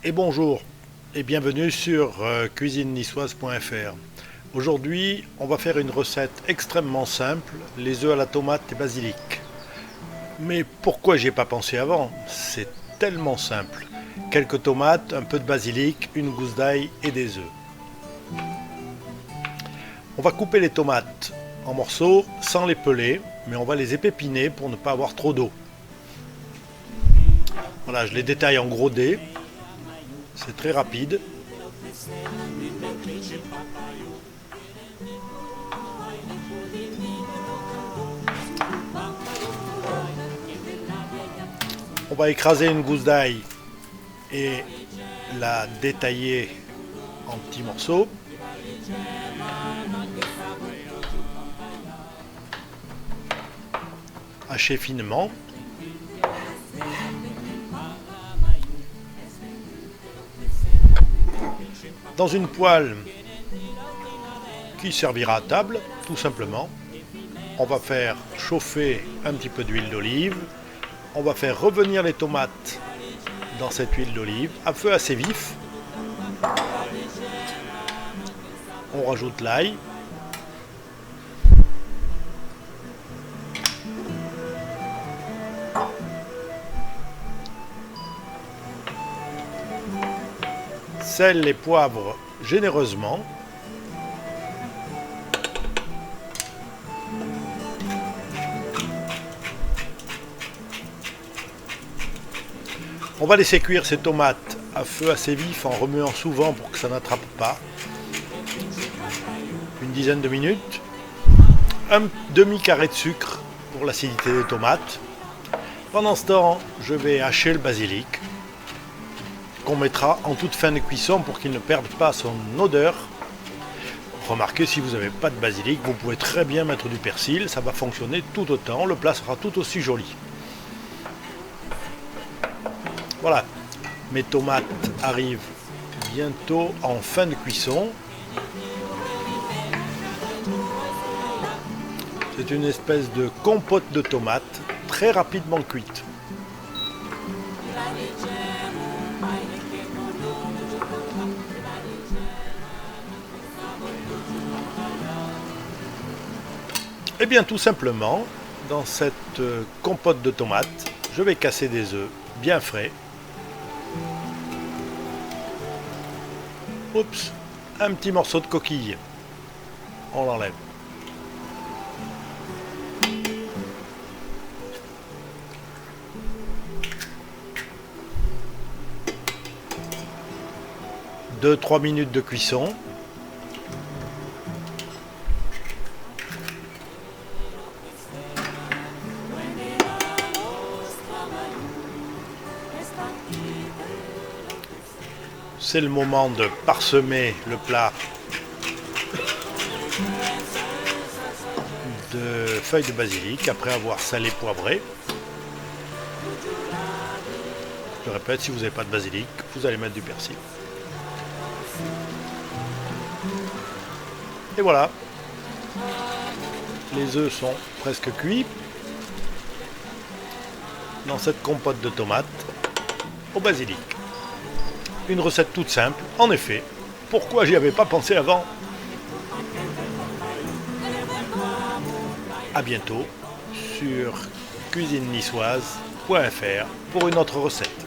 Et bonjour et bienvenue sur cuisineniçoise.fr. Aujourd'hui, on va faire une recette extrêmement simple, les œufs à la tomate et basilic. Mais pourquoi j'y ai pas pensé avant? C'est tellement simple. Quelques tomates, un peu de basilic, une gousse d'ail et des œufs. On va couper les tomates en morceaux sans les peler, mais on va les épépiner pour ne pas avoir trop d'eau. Voilà, je les détaille en gros dés. C'est très rapide. On va écraser une gousse d'ail et la détailler en petits morceaux. Hacher finement. Dans une poêle qui servira à table, tout simplement, on va faire chauffer un petit peu d'huile d'olive. On va faire revenir les tomates dans cette huile d'olive à feu assez vif. On rajoute l'ail. Sel et poivre généreusement. On va laisser cuire ces tomates à feu assez vif en remuant souvent pour que ça n'attrape pas. Une dizaine de minutes. Un demi-carré de sucre pour l'acidité des tomates. Pendant ce temps, je vais hacher le basilic qu'on mettra en toute fin de cuisson pour qu'il ne perde pas son odeur. Remarquez, si vous n'avez pas de basilic, vous pouvez très bien mettre du persil, ça va fonctionner tout autant, le plat sera tout aussi joli. Voilà, mes tomates arrivent bientôt en fin de cuisson. C'est une espèce de compote de tomates très rapidement cuite. Et bien tout simplement, dans cette compote de tomates, je vais casser des œufs bien frais. Oups, un petit morceau de coquille. On l'enlève. Deux, 3 minutes de cuisson. C'est le moment de parsemer le plat de feuilles de basilic après avoir salé poivré. Je répète, si vous n'avez pas de basilic, vous allez mettre du persil. Et voilà, les œufs sont presque cuits dans cette compote de tomates au basilic. Une recette toute simple, en effet. Pourquoi j'y avais pas pensé avant? A bientôt sur cuisineniçoise.fr pour une autre recette.